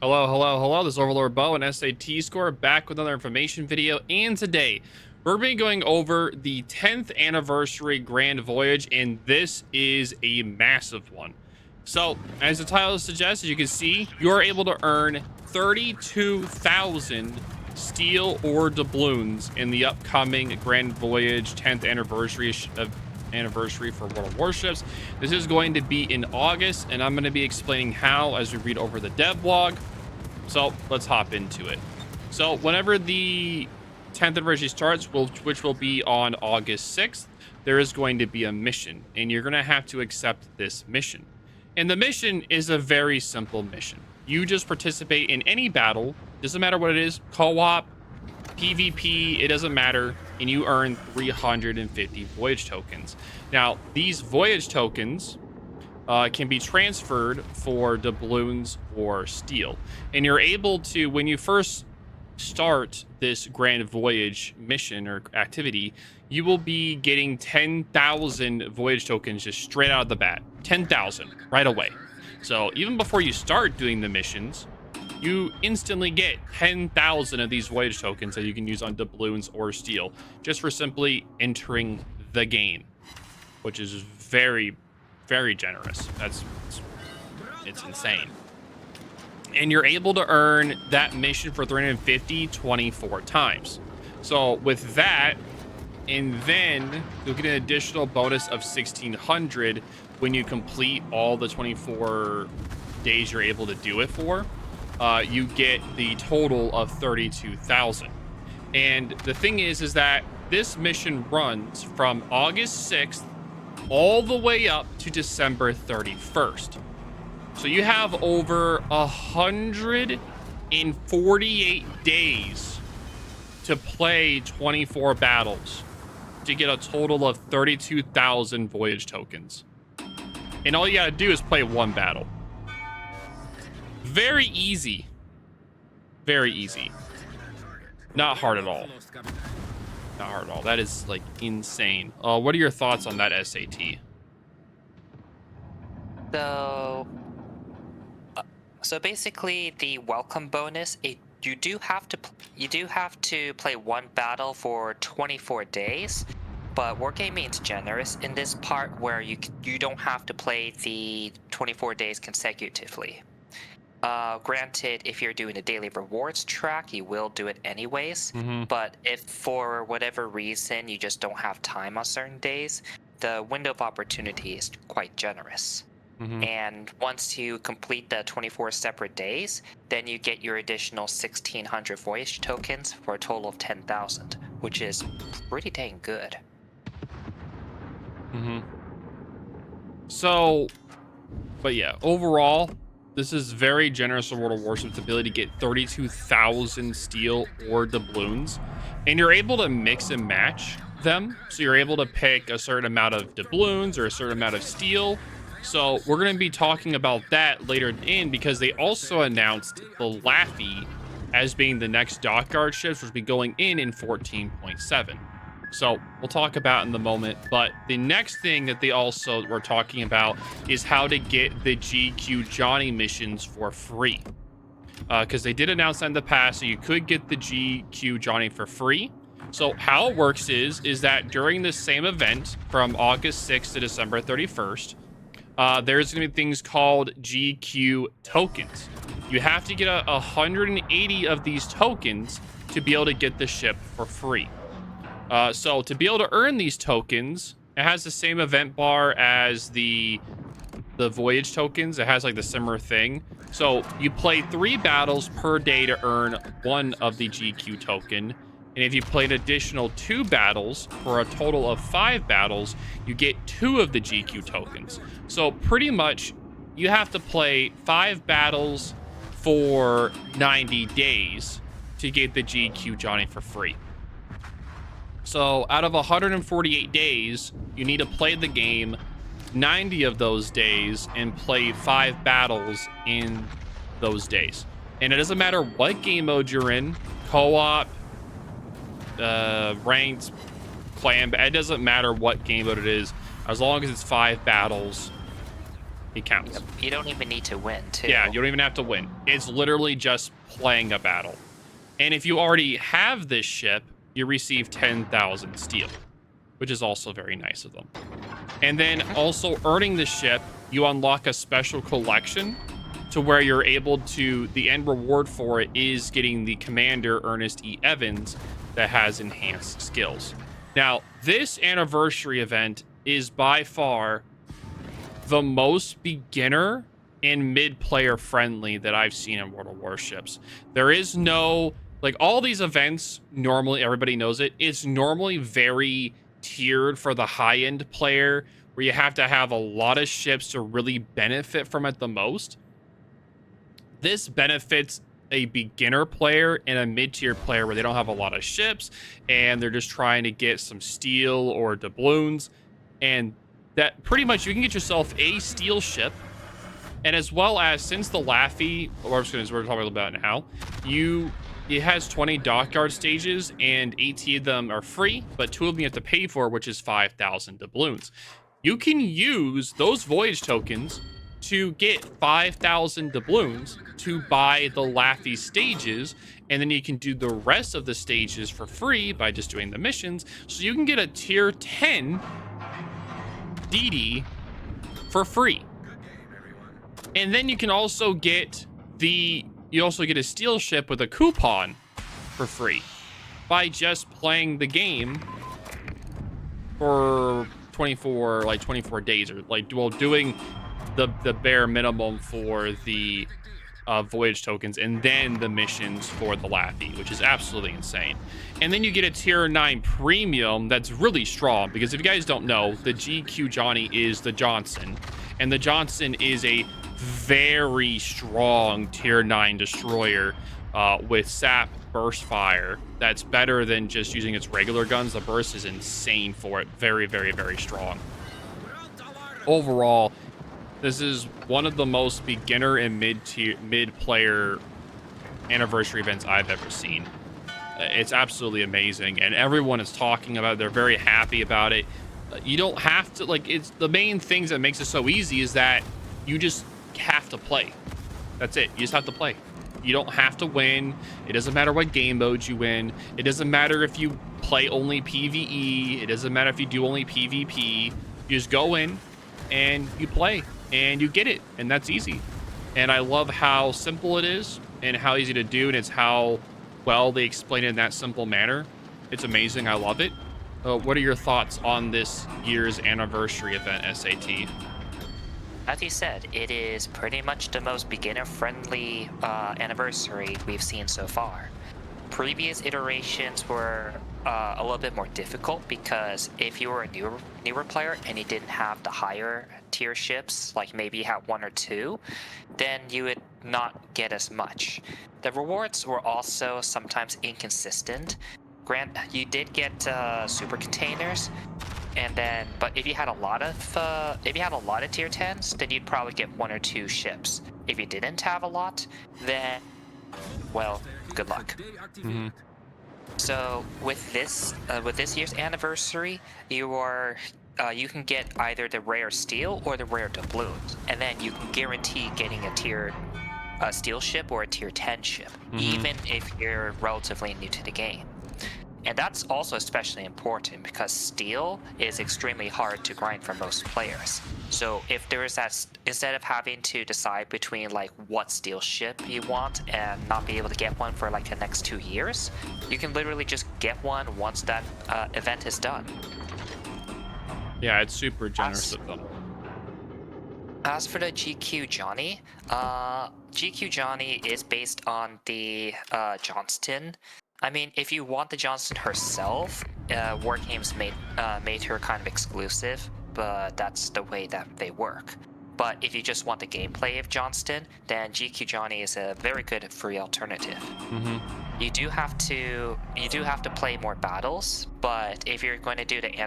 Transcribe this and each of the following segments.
Hello, hello, hello. This is Overlord Bo and SAT Score back with another information video. And today we're going to be going over the 10th anniversary Grand Voyage, and this is a massive one. So, as the title suggests, as you can see, you're able to earn 32,000 steel or doubloons in the upcoming Grand Voyage 10th anniversary for World of Warships. This is going to be in August, and I'm going to be explaining how as we read over the dev blog. So let's hop into it. So whenever the 10th anniversary starts, which will be on August 6th, there is going to be a mission, and you're going to have to accept this mission. And the mission is a very simple mission. You just participate in any battle, doesn't matter what it is, co-op, PvP, it doesn't matter, and you earn 350 voyage tokens. Now, these voyage tokens can be transferred for doubloons or steel. And you're able to, when you first start this Grand Voyage mission or activity, you will be getting 10,000 voyage tokens just straight out of the bat. 10,000 right away. So even before you start doing the missions, you instantly get 10,000 of these voyage tokens that you can use on doubloons or steel just for simply entering the game, which is very, very generous. It's insane. And you're able to earn that mission for 350 24 times. So with that, and then you'll get an additional bonus of 1,600 when you complete all the 24 days you're able to do it for. You get the total of 32,000. And the thing is that this mission runs from August 6th all the way up to December 31st. So you have over 148 days to play 24 battles to get a total of 32,000 voyage tokens. And all you gotta do is play one battle. Very easy. Very easy. Not hard at all. Not hard at all. That is like insane. What are your thoughts on that SAT? So basically, the welcome bonus, you do have to play one battle for 24 days, but Wargaming's generous in this part where you don't have to play the 24 days consecutively. Granted, if you're doing a daily rewards track, you will do it anyways. But if for whatever reason you just don't have time on certain days, the window of opportunity is quite generous. And once you complete the 24 separate days, then you get your additional 1,600 voyage tokens for a total of 10,000, which is pretty dang good. So, but yeah, overall, this is very generous for World of Warships' ability to get 32,000 steel or doubloons. And you're able to mix and match them. So you're able to pick a certain amount of doubloons or a certain amount of steel. So we're going to be talking about that later in, because they also announced the Laffey as being the next dockyard ships, which will be going in 14.7. So we'll talk about in the moment. But the next thing that they also were talking about is how to get the GQ Johnny missions for free. Because they did announce that in the past, so you could get the GQ Johnny for free. So how it works is that during the same event from August 6th to December 31st, there's going to be things called GQ tokens. You have to get 180 of these tokens to be able to get the ship for free. So to be able to earn these tokens, it has the same event bar as the voyage tokens. It has like the similar thing. So you play 3 battles per day to earn 1 of the GQ token. And if you play an additional 2 battles for a total of 5 battles, you get 2 of the GQ tokens. So pretty much you have to play 5 battles for 90 days to get the GQ Johnny for free. So out of 148 days, you need to play the game 90 of those days and play 5 battles in those days. And it doesn't matter what game mode you're in, co-op, ranked, clan, it doesn't matter what game mode it is, as long as it's 5 battles It counts. You don't even need to win, too. Yeah, you don't even have to win. It's literally just playing a battle. And if you already have this ship, you receive 10,000 steel, which is also very nice of them. And then also earning the ship, you unlock a special collection to where you're able to, the end reward for it is getting the Commander Ernest E. Evans that has enhanced skills. Now, this anniversary event is by far the most beginner and mid-player friendly that I've seen in World of Warships. There is no, like, all these events, normally, everybody knows it, it's normally very tiered for the high-end player, where you have to have a lot of ships to really benefit from it the most. This benefits a beginner player and a mid-tier player where they don't have a lot of ships and they're just trying to get some steel or doubloons, and that pretty much you can get yourself a steel ship. And as well as, since the Laffey, we're talking about now, it has 20 dockyard stages and 18 of them are free, but 2 of them you have to pay for, which is 5,000 doubloons. You can use those voyage tokens to get 5,000 doubloons to buy the Laffey stages, and then you can do the rest of the stages for free by just doing the missions. So you can get a tier 10 DD for free. And then you can also get a steel ship with a coupon for free by just playing the game for 24 days, or doing the bare minimum for the voyage tokens and then the missions for the Laffey, which is absolutely insane. And then you get a tier 9 premium that's really strong, because if you guys don't know, the GQ Johnny is the Johnson, and the Johnson is a very strong tier 9 destroyer with sap burst fire that's better than just using its regular guns. The burst is insane for it. Very, very, very strong. Overall, this is one of the most beginner and mid-player anniversary events I've ever seen. It's absolutely amazing, and everyone is talking about it. They're very happy about it. You don't have to, it's the main things that makes it so easy is that you just have to play. That's it. You just have to play. You don't have to win. It doesn't matter what game modes you win. It doesn't matter if you play only PvE. It doesn't matter if you do only PvP. You just go in and you play and you get it, and that's easy. And I love how simple it is and how easy to do, and it's how well they explain it in that simple manner. It's amazing. I love it. What are your thoughts on this year's anniversary event, SAT? As you said, it is pretty much the most beginner-friendly anniversary we've seen so far. Previous iterations were a little bit more difficult, because if you were a newer player and you didn't have the higher tier ships, like maybe you had 1 or 2, then you would not get as much. The rewards were also sometimes inconsistent. You did get super containers, but if you had a lot of tier 10s, then you'd probably get 1 or 2 ships. If you didn't have a lot, then, well, good luck. Mm-hmm. So with this year's anniversary, you can get either the rare steel or the rare doubloons, and then you can guarantee getting a steel ship or a tier 10 ship, even if you're relatively new to the game. And that's also especially important because steel is extremely hard to grind for most players. So if there is that, instead of having to decide between what steel ship you want and not be able to get one for the next 2 years, you can literally just get one once that event is done. Yeah, it's super generous of them. As for the GQ Johnny, GQ Johnny is based on the Johnston. I mean, if you want the Johnston herself, Wargames made her kind of exclusive, but that's the way that they work. But if you just want the gameplay of Johnston, then GQ Johnny is a very good free alternative. Mm-hmm. You do have to play more battles, but if you're going to do the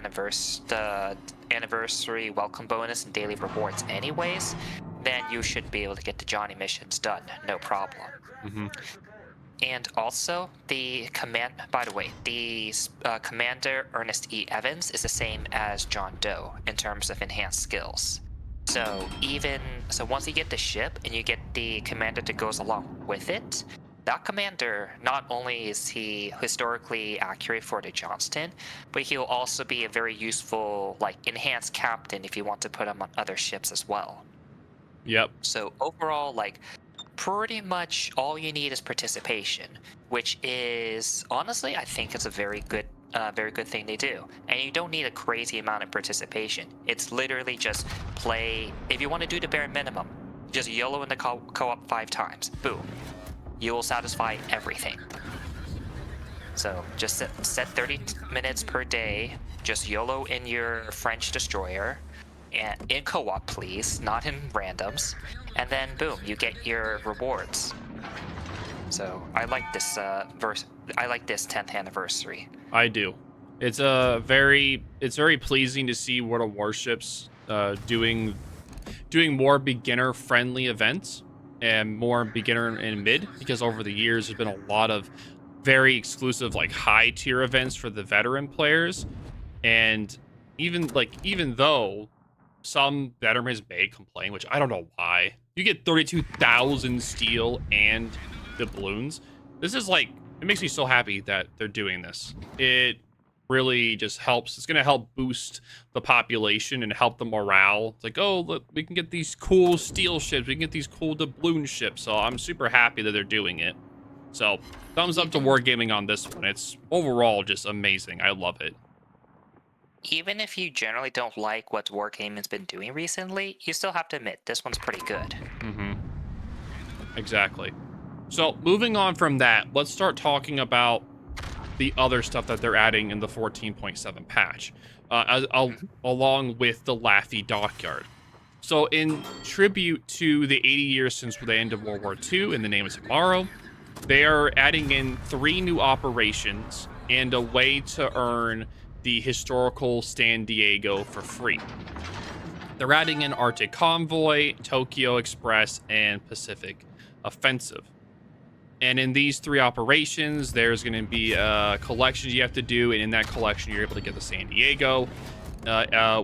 anniversary welcome bonus and daily rewards anyways, then you should be able to get the Johnny missions done, no problem. Mm-hmm. And also, the Commander Ernest E. Evans is the same as John Doe in terms of enhanced skills. So once you get the ship and you get the commander that goes along with it, that commander, not only is he historically accurate for the Johnston, but he'll also be a very useful, like, enhanced captain if you want to put him on other ships as well. Yep. So overall, like, pretty much all you need is participation, which is honestly, I think it's a very good thing they do. And you don't need a crazy amount of participation. It's literally just play. If you want to do the bare minimum, just YOLO in the co-op 5 times. Boom, you will satisfy everything. So just set 30 minutes per day. Just YOLO in your French destroyer, and in co-op, please, not in randoms. And then boom, you get your rewards. So I like this I like this 10th anniversary. I do. It's very pleasing to see World of Warships doing more beginner friendly events and more beginner and mid, because over the years there's been a lot of very exclusive, like, high tier events for the veteran players. And even though some veterans may complain, which I don't know why, you get 32,000 steel and doubloons. This is like, it makes me so happy that they're doing this. It really just helps. It's going to help boost the population and help the morale. It's like, oh, look, we can get these cool steel ships. We can get these cool doubloon ships. So I'm super happy that they're doing it. So thumbs up to Wargaming on this one. It's overall just amazing. I love it. Even if you generally don't like what Wargaming's been doing recently, you still have to admit this one's pretty good. Mm-hmm. Exactly. So moving on from that, let's start talking about the other stuff that they're adding in the 14.7 patch, along with the Laffey dockyard. So in tribute to the 80 years since the end of World War II in the name of tomorrow, they are adding in 3 new operations and a way to earn the historical San Diego for free. They're adding in Arctic Convoy, Tokyo Express, and Pacific Offensive. And in these 3 operations, there's going to be collections you have to do, and in that collection, you're able to get the San Diego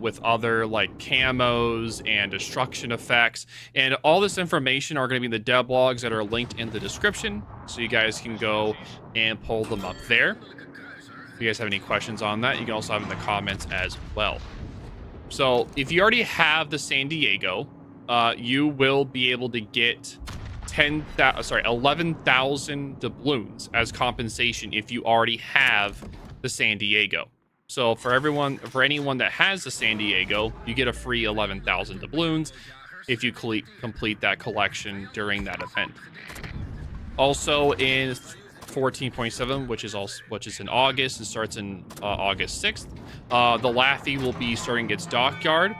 with other, like, camos and destruction effects. And all this information are going to be in the dev logs that are linked in the description, so you guys can go and pull them up there. If you guys have any questions on that, you can also have in the comments as well. So if you already have the San Diego, you will be able to get 11,000 doubloons as compensation if you already have the San Diego. So for anyone that has the San Diego, you get a free 11,000 doubloons if you complete that collection during that event. Also in 14.7, which is in August and starts in August 6th, the Laffey will be starting its dockyard.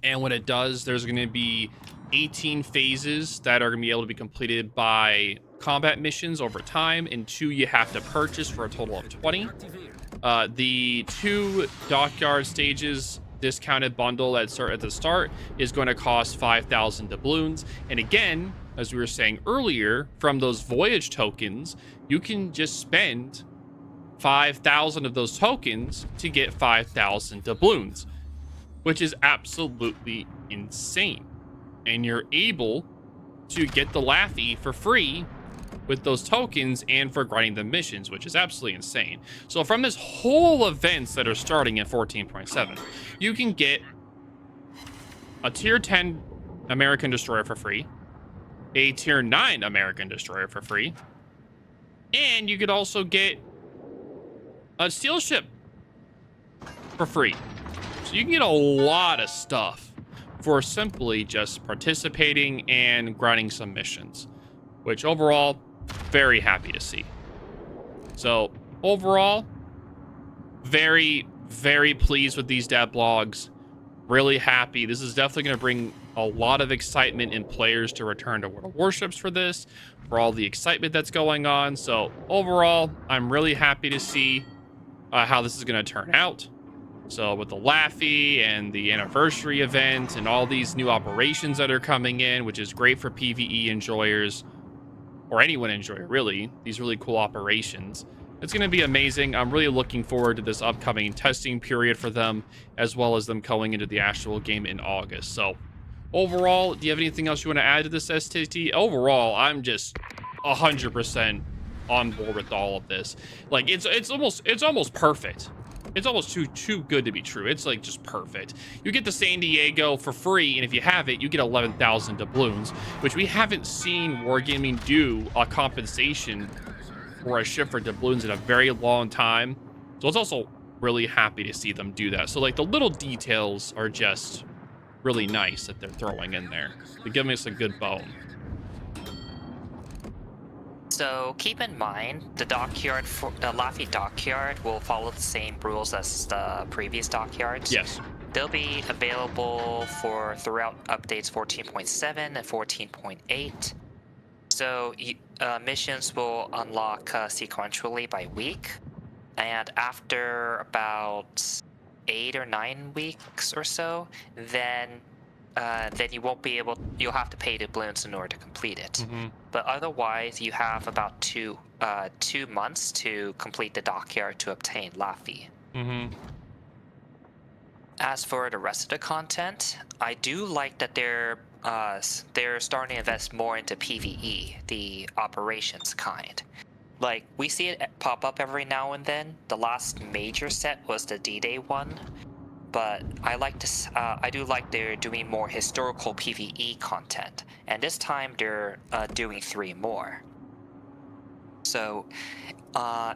And when it does, there's going to be 18 phases that are going to be able to be completed by combat missions over time, and 2 you have to purchase for a total of 20. The 2 dockyard stages discounted bundle at the start is going to cost 5,000 doubloons. And again, as we were saying earlier, from those voyage tokens, you can just spend 5,000 of those tokens to get 5,000 doubloons, which is absolutely insane. And you're able to get the Laffey for free with those tokens and for grinding the missions, which is absolutely insane. So from this whole events that are starting at 14.7, you can get a tier 10 American destroyer for free, a tier 9 American destroyer for free, and you could also get a steel ship for free. So you can get a lot of stuff for simply just participating and grinding some missions, which overall, very happy to see. So overall, very, very pleased with these dev blogs. Really happy. This is definitely going to bring a lot of excitement in players to return to World of Warships for this, for all the excitement that's going on. So overall, I'm really happy to see how this is going to turn out. So with the Laffey and the anniversary event and all these new operations that are coming in, which is great for PvE enjoyers, or anyone enjoyer really, these really cool operations. It's going to be amazing. I'm really looking forward to this upcoming testing period for them, as well as them going into the actual game in August. So overall, do you have anything else you want to add to this STT? Overall, I'm just 100% on board with all of this. Like it's almost perfect. It's almost too good to be true. It's like just perfect. You get to San Diego for free, and if you have it, you get 11,000 doubloons, which we haven't seen Wargaming do a compensation for a ship for doubloons in a very long time. So it's also really happy to see them do that. So like the little details are just really nice that they're throwing in there. They're giving us a good bone. So keep in mind, the dockyard, the Laffey dockyard will follow the same rules as the previous dockyards. Yes. They'll be available for throughout updates 14.7 and 14.8. So missions will unlock sequentially by week, and after about 8 or 9 weeks or so, then you won't be able. You'll have to pay doubloons in order to complete it. Mm-hmm. But otherwise, you have about 2 months to complete the dockyard to obtain Laffey. Mm-hmm. As for the rest of the content, I do like that they're starting to invest more into PvE, the operations kind. Like, we see it pop up every now and then. The last major set was the D-Day one, but I do like they're doing more historical PvE content, and this time they're doing 3 more. So,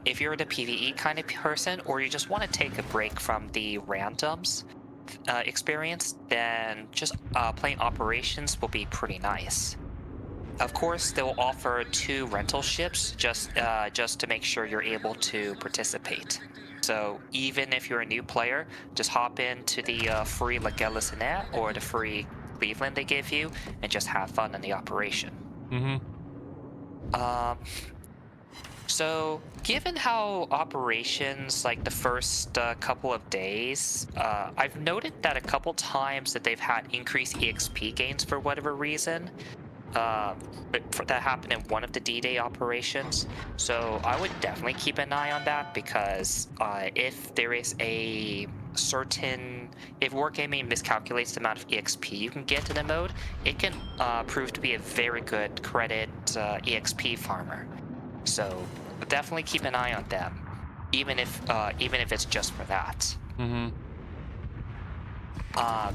if you're the PvE kind of person, or you just want to take a break from the randoms experience, then just playing operations will be pretty nice. Of course, they'll offer 2 rental ships just to make sure you're able to participate. So even if you're a new player, just hop into the free La Galicinet or the free Cleveland they give you, and just have fun in the operation. Mm-hmm. So, given how operations, like the first couple of days, I've noted that a couple times that they've had increased EXP gains for whatever reason. That happened in one of the D-Day operations. So I would definitely keep an eye on that, because if there is a certain... If Wargaming miscalculates the amount of EXP you can get in the mode, it can prove to be a very good credit EXP farmer. So definitely keep an eye on them, even if it's just for that. Mm-hmm.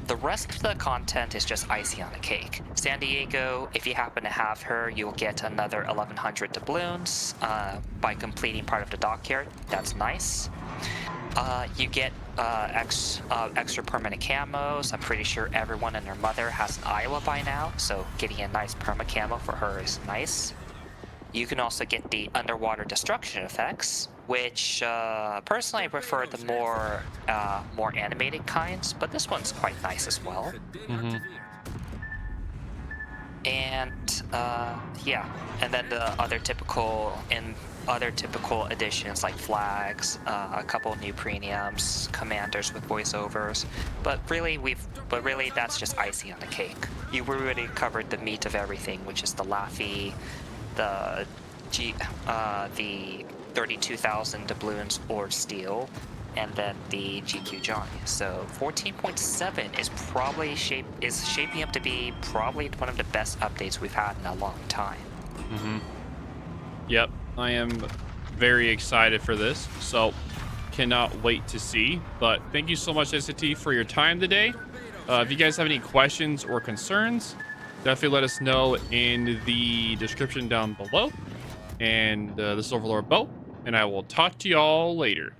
The rest of the content is just icing on the cake. San Diego, if you happen to have her, you'll get another 1,100 doubloons by completing part of the dockyard. That's nice. You get extra permanent camos. I'm pretty sure everyone and their mother has an Iowa by now, so getting a nice perma camo for her is nice. You can also get the underwater destruction effects, which personally I prefer the more animated kinds, but this one's quite nice as well. Mm-hmm. And yeah, and then the other typical additions like flags, a couple new premiums, commanders with voiceovers, but really that's just icing on the cake. You already covered the meat of everything, which is the Laffey, the 32,000 doubloons or steel, and then the GQ Johnny. So 14.7 is shaping up to be probably one of the best updates we've had in a long time. Mm-hmm. Yep, I am very excited for this, so cannot wait to see. But thank you so much, SAT, for your time today. If you guys have any questions or concerns, definitely let us know in the description down below. And this is Overlord Bo, and I will talk to y'all later.